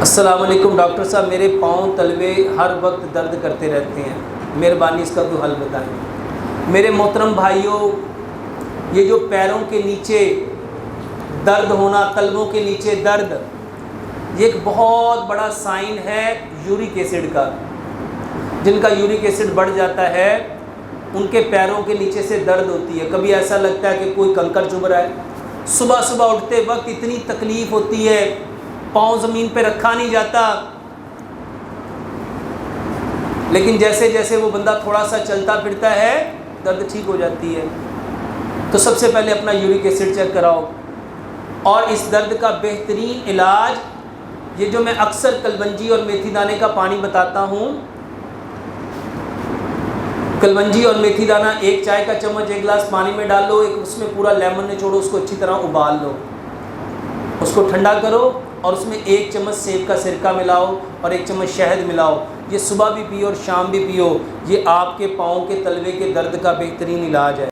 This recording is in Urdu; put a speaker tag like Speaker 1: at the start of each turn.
Speaker 1: السلام علیکم ڈاکٹر صاحب، میرے پاؤں تلوے ہر وقت درد کرتے رہتے ہیں، مہربانی اس کا کوئی حل بتائیں۔ میرے محترم بھائیوں، یہ جو پیروں کے نیچے درد ہونا، تلووں کے نیچے درد، یہ ایک بہت بڑا سائن ہے یورک ایسڈ کا۔ جن کا یورک ایسڈ بڑھ جاتا ہے ان کے پیروں کے نیچے سے درد ہوتی ہے۔ کبھی ایسا لگتا ہے کہ کوئی کنکر چبھ رہا ہے، صبح صبح اٹھتے وقت اتنی تکلیف ہوتی ہے، پاؤں زمین پہ رکھا نہیں جاتا، لیکن جیسے جیسے وہ بندہ تھوڑا سا چلتا پھرتا ہے درد ٹھیک ہو جاتی ہے۔ تو سب سے پہلے اپنا یورک ایسڈ چیک کراؤ، اور اس درد کا بہترین علاج یہ جو میں اکثر کلونجی اور میتھی دانے کا پانی بتاتا ہوں، کلونجی اور میتھی دانہ ایک چائے کا چمچ ایک گلاس پانی میں ڈال لو، اس میں پورا لیمن نچوڑو، اس کو اچھی طرح ابال لو، اس کو ٹھنڈا کرو اور اس میں ایک چمچ سیب کا سرکہ ملاؤ اور ایک چمچ شہد ملاؤ۔ یہ صبح بھی پیو اور شام بھی پیو، یہ آپ کے پاؤں کے تلوے کے درد کا بہترین علاج ہے۔